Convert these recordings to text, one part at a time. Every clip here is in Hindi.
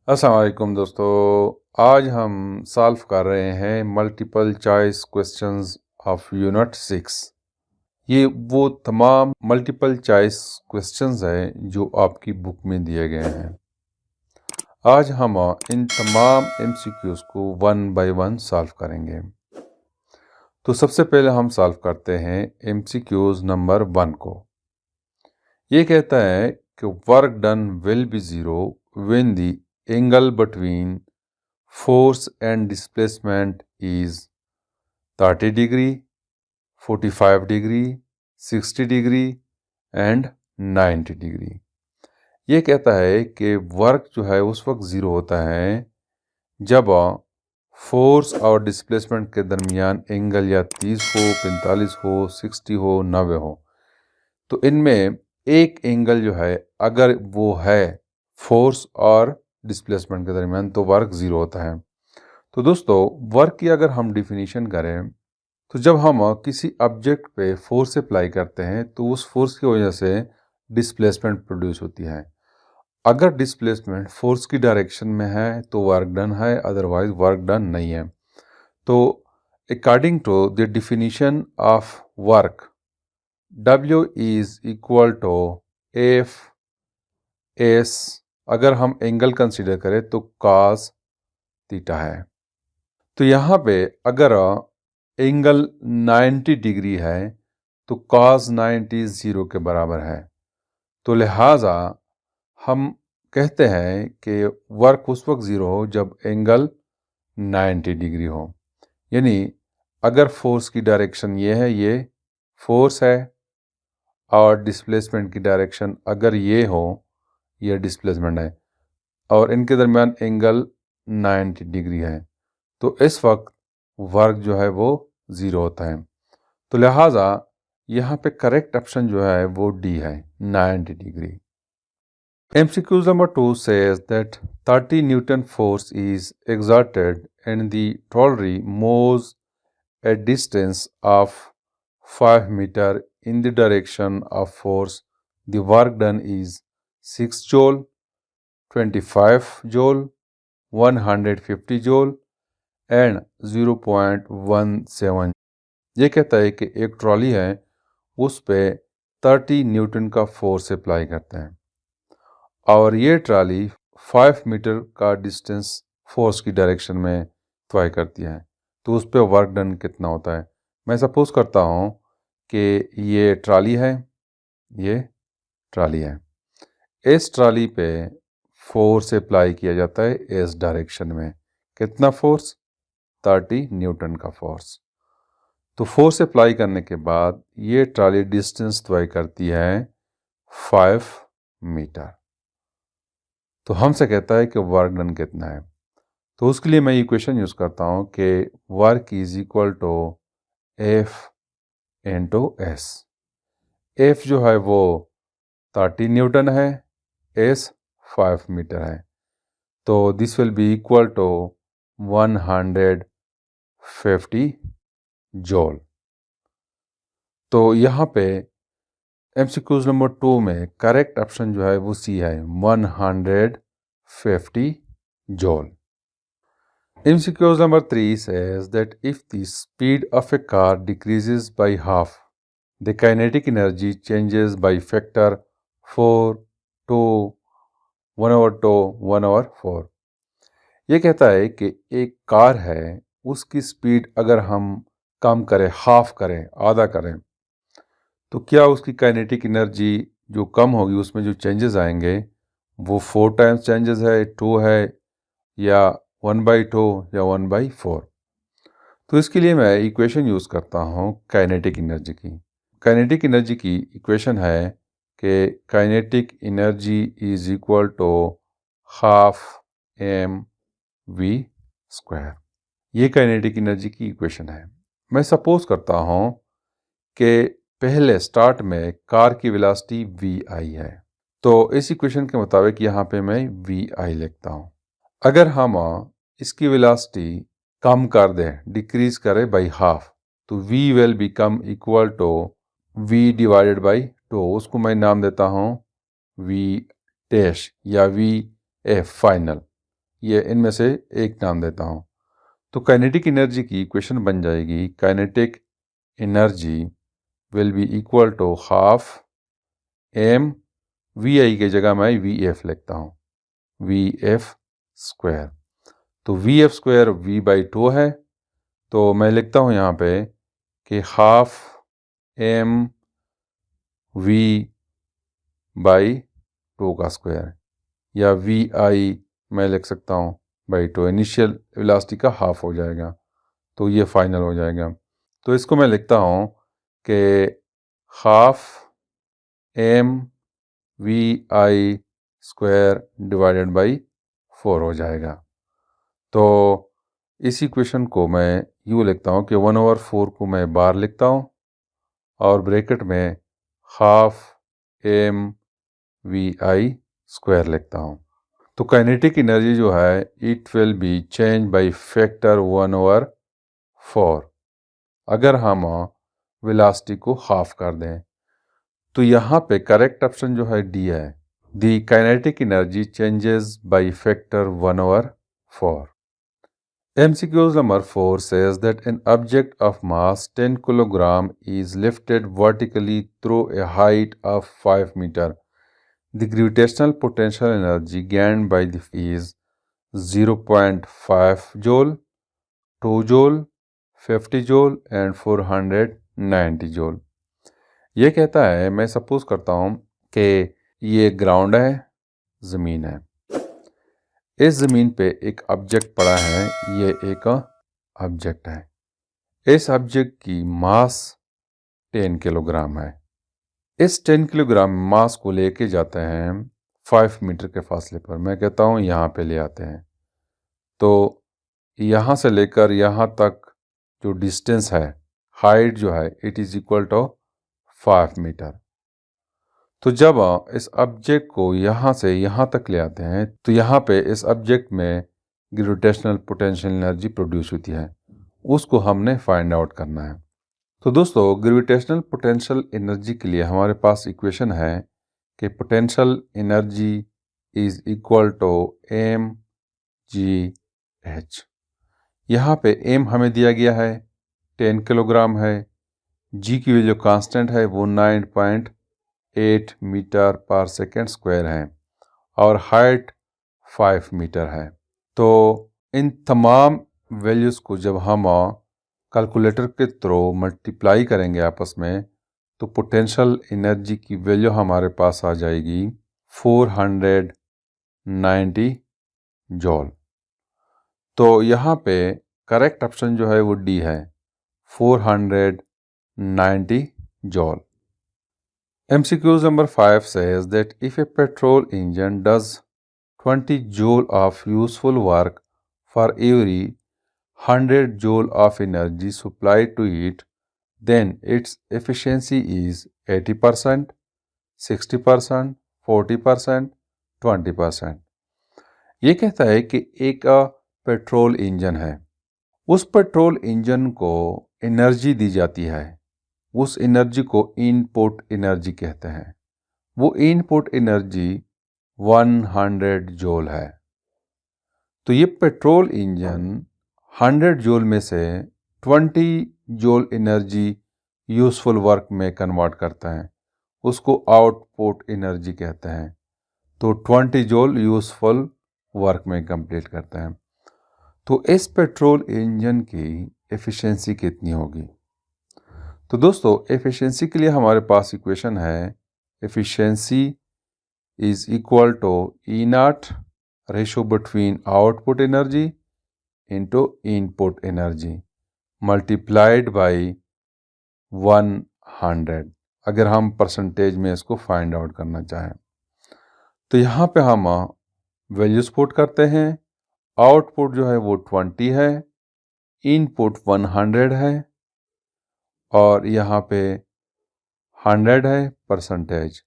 अस्सलाम वालेकुम दोस्तों। आज हम सॉल्व कर रहे हैं multiple choice questions of unit 6। ये वो तमाम मल्टीपल चॉइस क्वेश्चंस हैं जो आपकी बुक में दिए गए हैं। आज हम इन तमाम एमसीक्यूज को वन बाय वन सॉल्व करेंगे। तो सबसे पहले हम सॉल्व करते हैं एमसीक्यूज नंबर 1 को। ये कहता है कि work done will be zero when the angle between force and displacement is 30 degree, 45 degree, 60 degree and 90 degree। ये कहता है कि वर्क जो है उस वक्त ज़ीरो होता है जब फोर्स और डिस्प्लेसमेंट के दरमियान एंगल या 30 हो, 45 हो, 60 हो, 90 हो। तो इनमें एक एंगल जो है अगर वो है फोर्स और डिस्प्लेसमेंट के दरमियान तो वर्क ज़ीरो होता है। तो दोस्तों वर्क की अगर हम डिफिनीशन करें तो जब हम किसी ऑब्जेक्ट पे फोर्स अप्लाई करते हैं तो उस फोर्स की वजह से डिस्प्लेसमेंट प्रोड्यूस होती है। अगर डिस्प्लेसमेंट फोर्स की डायरेक्शन में है तो वर्क डन है, अदरवाइज वर्क डन नहीं है। तो according to the definition of work W is equal to F S. अगर हम एंगल कंसिडर करें तो cos थीटा है। तो यहाँ पे अगर एंगल 90 डिग्री है तो cos 90 ज़ीरो के बराबर है। तो लिहाजा हम कहते हैं कि वर्क उस वक्त ज़ीरो हो जब एंगल 90 डिग्री हो। यानी अगर फोर्स की डायरेक्शन ये है, ये फोर्स है, और डिस्प्लेसमेंट की डायरेक्शन अगर ये हो, ये डिस्प्लेसमेंट है, और इनके दरमियान एंगल 90 डिग्री है, तो इस वक्त वर्क जो है वो ज़ीरो होता है। तो लिहाजा यहाँ पे करेक्ट ऑप्शन जो है वो डी है, 90 degree. MCQ number 2 says that 30 Newton force is exerted and the trolley moves a distance of 5 meter in the direction of force. The work done is 6 joule, 25 joule, 150 joule and 0.17। ये कहता है कि एक ट्रॉली है, उस पे 30 न्यूटन का फोर्स अप्लाई करते हैं और ये ट्रॉली 5 मीटर का डिस्टेंस फोर्स की डायरेक्शन में अप्लाई करती है। तो उस पे वर्क डन कितना होता है। मैं सपोज करता हूँ कि ये ट्रॉली है, ये ट्रॉली है, इस ट्रॉली पे फोर्स अप्लाई किया जाता है इस डायरेक्शन में। कितना फोर्स? 30 न्यूटन का फोर्स। तो फोर्स अप्लाई करने के बाद ये ट्रॉली डिस्टेंस तय करती है 5 मीटर। तो हमसे कहता है कि वर्क डन कितना है। तो उसके लिए मैं इक्वेशन यूज़ करता हूँ कि work is equal to F into S. F जो है वो 30 न्यूटन है, एस 5 मीटर है। तो this will be equal to 150 joule. तो यहाँ पे MCQ नंबर 2 में करेक्ट ऑप्शन जो है वो सी है, 150 जॉल। MCQ number 3 says that if the speed of a car decreases by half, the kinetic energy changes by factor 4 to 1/2 1/4। ये कहता है कि एक कार है, उसकी स्पीड अगर हम कम करें, हाफ करें, आधा करें, तो क्या उसकी काइनेटिक एनर्जी जो कम होगी उसमें जो चेंजेस आएंगे वो 4 टाइम्स चेंजेस है, 2 है, या 1/2 या 1/4। तो इसके लिए मैं इक्वेशन यूज़ करता हूँ काइनेटिक एनर्जी की। काइनेटिक एनर्जी की इक्वेशन है कि kinetic energy is equal to half m v square. ये काइनेटिक एनर्जी की इक्वेशन है। मैं सपोज करता हूँ कि पहले स्टार्ट में कार की वेलोसिटी वी आई है, तो इस इक्वेशन के मुताबिक यहाँ पे मैं वी आई लिखता हूँ। अगर हम इसकी वेलोसिटी कम कर दें, डिक्रीज करें बाई हाफ, तो v will become equal to v divided by 2। उसको मैं नाम देता हूँ v डैश या v एफ फाइनल। ये इनमें से एक नाम देता हूँ। तो काइनेटिक एनर्जी की इक्वेशन बन जाएगी, kinetic energy will be equal to half m v i की जगह मैं वी एफ लिखता हूँ, वी एफ स्क्वायर। तो v f square v by 2 है, तो मैं लिखता हूँ यहाँ पे कि हाफ एम वी बाई 2 का स्क्वायर, या वी आई मैं लिख सकता हूँ बाई 2, इनिशियल वेलोसिटी का हाफ हो जाएगा, तो ये फाइनल हो जाएगा। तो इसको मैं लिखता हूँ कि half m v i square divided by 4 हो जाएगा। तो इस इक्वेशन को मैं यूँ लिखता हूँ कि 1/4 को मैं बार लिखता हूँ और ब्रैकेट में half m v i square लिखता हूँ। तो काइनेटिक एनर्जी जो है it will be change by factor 1/4 अगर हम वेलोसिटी को हाफ कर दें। तो यहाँ पे करेक्ट ऑप्शन जो है डी है, दी kinetic energy changes by factor 1/4। MCQ number 4 says that an object of mass 10 kg is lifted vertically through a height of 5 meter. The gravitational potential energy gained by the is 0.5 joule, 2 joule, 50 joule and 490 joule. ये कहता है, मैं सपोज करता हूँ कि ये ग्राउंड है, ज़मीन है, इस ज़मीन पे एक ऑब्जेक्ट पड़ा है, ये एक ऑब्जेक्ट है, इस ऑब्जेक्ट की मास 10 किलोग्राम है। इस 10 किलोग्राम मास को लेके जाते हैं 5 मीटर के फासले पर, मैं कहता हूँ यहाँ पे ले आते हैं। तो यहाँ से लेकर यहाँ तक जो डिस्टेंस है, हाइट जो है it is equal to 5 metre. तो जब इस ऑब्जेक्ट को यहाँ से यहाँ तक ले आते हैं तो यहाँ पे इस ऑब्जेक्ट में ग्रेविटेशनल पोटेंशियल एनर्जी प्रोड्यूस होती है, उसको हमने फाइंड आउट करना है। तो दोस्तों ग्रेविटेशनल पोटेंशियल एनर्जी के लिए हमारे पास इक्वेशन है कि potential energy is equal to m g h. यहाँ पे एम हमें दिया गया है 10 किलोग्राम है, जी की वैल्यू कांस्टेंट है वो 9.8 मीटर पर सेकेंड स्क्वायर है और हाइट 5 मीटर है। तो इन तमाम वैल्यूज़ को जब हम कैलकुलेटर के थ्रू मल्टीप्लाई करेंगे आपस में, तो पोटेंशियल एनर्जी की वैल्यू हमारे पास आ जाएगी 490 जॉल। तो यहाँ पे करेक्ट ऑप्शन जो है वो डी है, 490 जॉल। MCQ number 5 says that if a petrol engine does 20 joule of useful work for every 100 joule of energy supplied to it, then its efficiency is 80%, 60%, 40%, 20%। ये कहता है कि एक पेट्रोल इंजन है, उस पेट्रोल इंजन को एनर्जी दी जाती है, उस एनर्जी को इनपुट एनर्जी कहते हैं। वो इनपुट एनर्जी 100 जूल है। तो ये पेट्रोल इंजन 100 जूल में से 20 जूल एनर्जी यूज़फुल वर्क में कन्वर्ट करता है, उसको आउटपुट एनर्जी कहते हैं। तो 20 जूल यूज़फुल वर्क में कंप्लीट करता है। तो इस पेट्रोल इंजन की एफिशिएंसी कितनी होगी? तो दोस्तों एफिशिएंसी के लिए हमारे पास इक्वेशन है, efficiency is equal to e naught ratio between output energy into input energy multiplied by 100, अगर हम परसेंटेज में इसको फाइंड आउट करना चाहें। तो यहाँ पे हम वैल्यूज पुट करते हैं, आउटपुट जो है वो 20 है, इनपुट 100 है और यहाँ पे 100 है परसेंटेज।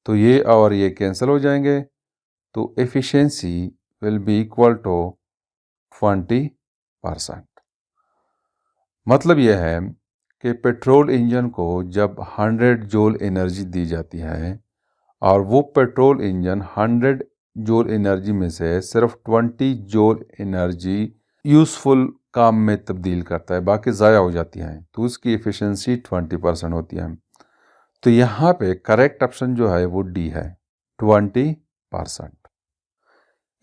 तो ये और ये कैंसिल हो जाएंगे, तो efficiency will be equal to 20%। मतलब यह है कि पेट्रोल इंजन को जब 100 जूल एनर्जी दी जाती है और वो पेट्रोल इंजन 100 जूल एनर्जी में से सिर्फ 20 जूल एनर्जी यूज़फुल काम में तब्दील करता है, बाकी ज़ाया हो जाती हैं, तो उसकी एफिशिएंसी 20% होती है। तो यहाँ पे करेक्ट ऑप्शन जो है वो डी है, 20%।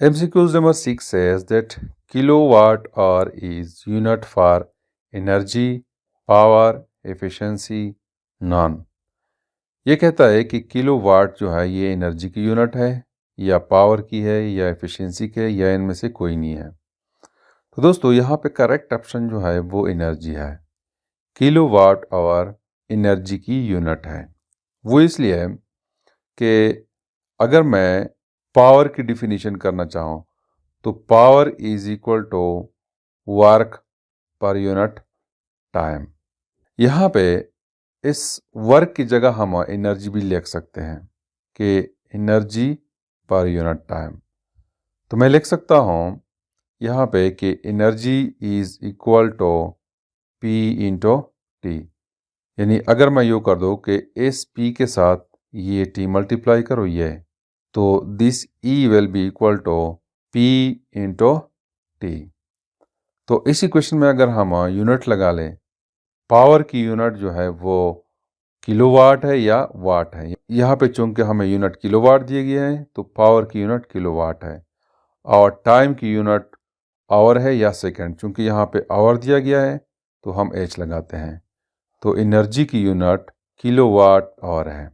MCQ number 6 says that kilowatt hour is unit for energy, power, efficiency, none. ये कहता है कि किलोवाट जो है ये एनर्जी की यूनिट है, या पावर की है, या एफिशिएंसी की है, या इनमें से कोई नहीं है। तो दोस्तों यहाँ पे करेक्ट ऑप्शन जो है वो एनर्जी है। किलोवाट आवर एनर्जी की यूनिट है। वो इसलिए है कि अगर मैं पावर की डिफिनीशन करना चाहूँ तो power is equal to work per unit time. यहाँ पे इस वर्क की जगह हम एनर्जी भी लिख सकते हैं कि एनर्जी पर यूनिट टाइम। तो मैं लिख सकता हूँ यहाँ पे कि energy is equal to p into t, यानी अगर मैं यूँ कर दूँ कि इस पी के साथ ये टी मल्टीप्लाई करो ये, तो this e will be equal to p into t. तो इस इक्वेशन में अगर हम यूनिट लगा लें, पावर की यूनिट जो है वो किलोवाट है या वाट है। यहाँ पे चूंकि हमें यूनिट किलोवाट दिए गए हैं तो पावर की यूनिट किलोवाट है, और टाइम की यूनिट आवर है या सेकंड, चूंकि यहाँ पे आवर दिया गया है तो हम एच लगाते हैं। तो एनर्जी की यूनिट किलोवाट आवर है।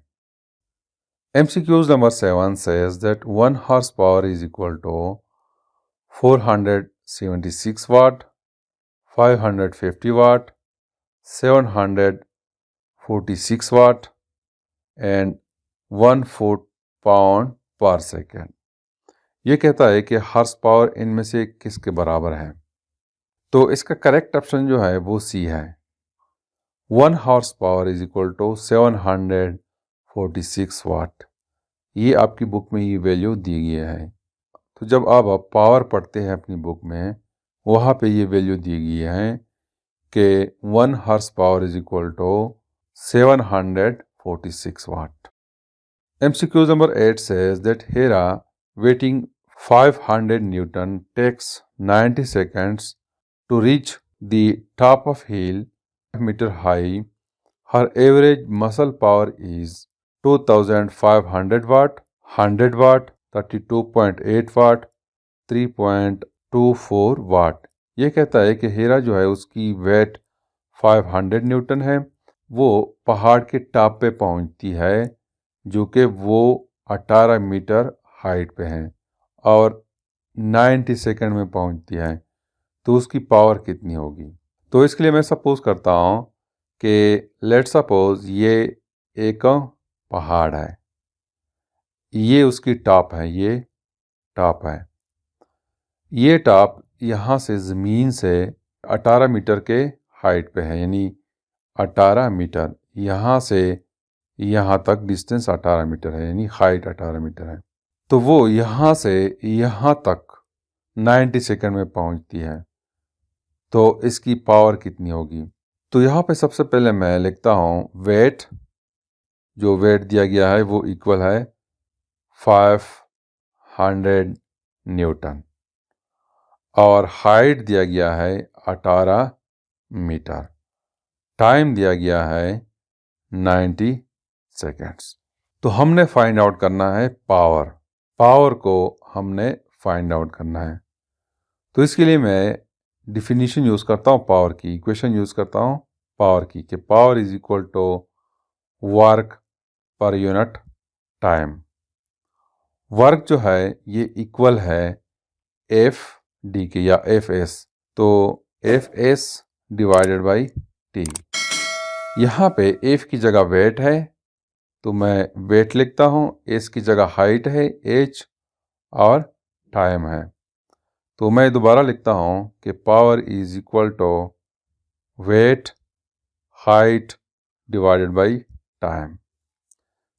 MCQs number 7 says that 1 horsepower is equal to 476 watt, 550 watt, 746 watt and 1 foot pound पर सेकेंड। ये कहता है कि हॉर्स पावर इनमें से किसके बराबर है। तो इसका करेक्ट ऑप्शन जो है वो सी है। 1 horsepower is equal to 746 watt. ये आपकी बुक में ये वैल्यू दी गई है। तो जब आप पावर पढ़ते हैं अपनी बुक में, वहाँ पे ये वैल्यू दी गई है कि 1 horsepower is equal to 746 watt. MCQ number 8 says that Hera weighing 500 Newton takes 90 seconds to reach the top of hill meter high. Her average muscle power is 2500 watt, 100 watt, 32.8 watt, 3.24 वाट। ये कहता है कि हीरा जो है उसकी वेट 500 न्यूटन है, वो पहाड़ के टॉप पे पहुंचती है जो कि वो 18 मीटर हाइट पे है, और 90 सेकंड में पहुंचती है, तो उसकी पावर कितनी होगी। तो इसके लिए मैं सपोज करता हूँ कि लेट्स सपोज ये एक पहाड़ है, ये उसकी टॉप है, ये टॉप है। ये टॉप यहाँ से ज़मीन से 18 मीटर के हाइट पे है, यानी 18 मीटर यहाँ से यहाँ तक डिस्टेंस 18 मीटर है, यानी हाइट 18 मीटर है। तो वो यहाँ से यहाँ तक 90 सेकंड में पहुँचती है, तो इसकी पावर कितनी होगी। तो यहाँ पे सबसे पहले मैं लिखता हूँ वेट, जो वेट दिया गया है वो इक्वल है 500 न्यूटन, और हाइट दिया गया है 18 मीटर, टाइम दिया गया है 90 सेकेंड्स। तो हमने फाइंड आउट करना है पावर, पावर को हमने फाइंड आउट करना है। तो इसके लिए मैं डिफिनीशन यूज़ करता हूँ पावर की, इक्वेशन यूज़ करता हूँ पावर की, कि power is equal to work per unit time. Work जो है ये इक्वल है एफ डी के या एफ एस, तो F S divided by T. यहाँ पे एफ की जगह वेट है तो मैं वेट लिखता हूँ, एस की जगह हाइट है एच, और टाइम है। तो मैं दोबारा लिखता हूँ कि power is equal to weight height divided by time.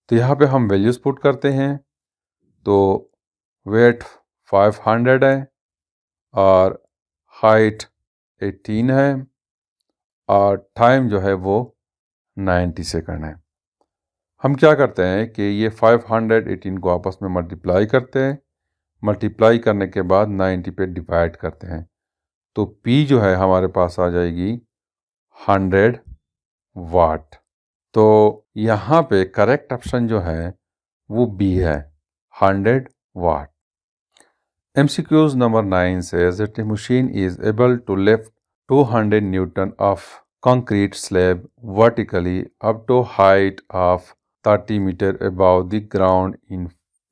तो यहाँ पे हम वैल्यूज़ पुट करते हैं। तो वेट 500 है और हाइट 18 है, और टाइम जो है वो 90 सेकंड है। हम क्या करते हैं कि ये 518 को आपस में मल्टीप्लाई करते हैं, मल्टीप्लाई करने के बाद 90 पे डिवाइड करते हैं। तो P जो है हमारे पास आ जाएगी 100 वाट। तो यहाँ पे करेक्ट ऑप्शन जो है वो B है, 100 watt. MCQs number 9 says that a machine is able to lift 200 Newton of concrete slab vertically up to height of 30 meter above the ground in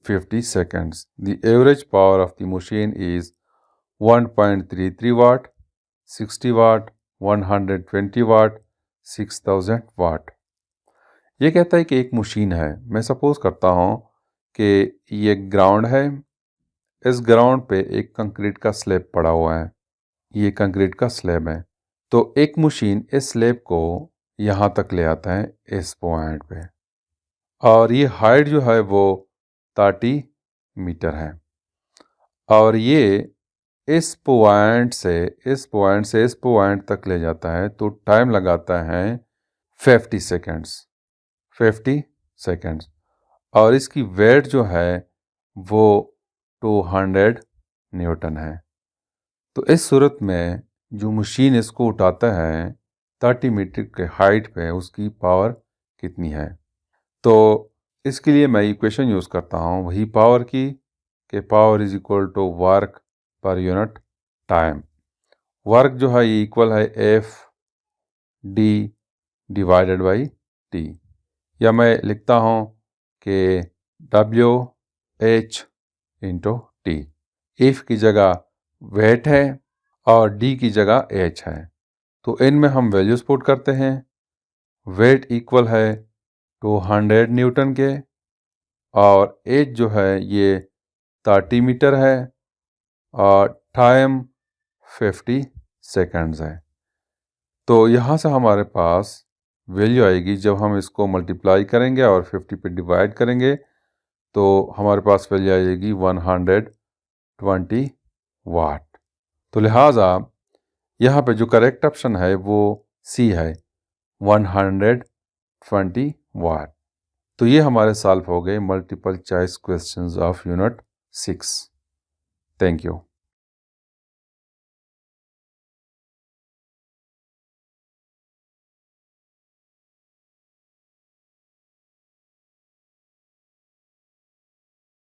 50 seconds. The average power of the machine is 1.33 watt, 60 watt, 120 watt, 6000 watt. ये कहता है कि एक मशीन है, मैं सपोज करता हूँ कि ये ग्राउंड है, इस ग्राउंड पे एक कंक्रीट का स्लैब पड़ा हुआ है, ये कंक्रीट का स्लैब है। तो एक मशीन इस स्लैब को यहाँ तक ले आता है इस पॉइंट पे, और ये हाइट जो है वो 30 मीटर है, और ये इस पॉइंट से इस पॉइंट तक ले जाता है। तो टाइम लगाता है 50 सेकेंड्स, और इसकी वेट जो है वो 200 न्यूटन है। तो इस सूरत में जो मशीन इसको उठाता है 30 मीटर के हाइट पे, उसकी पावर कितनी है। तो इसके लिए मैं इक्वेशन यूज़ करता हूँ वही पावर की, कि power is equal to work per unit time. Work जो है ये इक्वल है FD डिवाइडेड बाई T, या मैं लिखता हूँ कि WH इंटू T। F की जगह वेट है और D की जगह H है। तो इनमें हम वैल्यूज पुट करते हैं। वेट इक्वल है 200 न्यूटन के, और H जो है ये 30 मीटर है, और टाइम 50 सेकेंड्स है। तो यहाँ से हमारे पास वैल्यू आएगी, जब हम इसको मल्टीप्लाई करेंगे और 50 पे डिवाइड करेंगे तो हमारे पास वैल्यू आएगी 120 वाट। तो लिहाजा यहाँ पे जो करेक्ट ऑप्शन है वो C है, 120 वाट। तो ये हमारे सॉल्व हो गए multiple choice questions of unit 6। Thank you.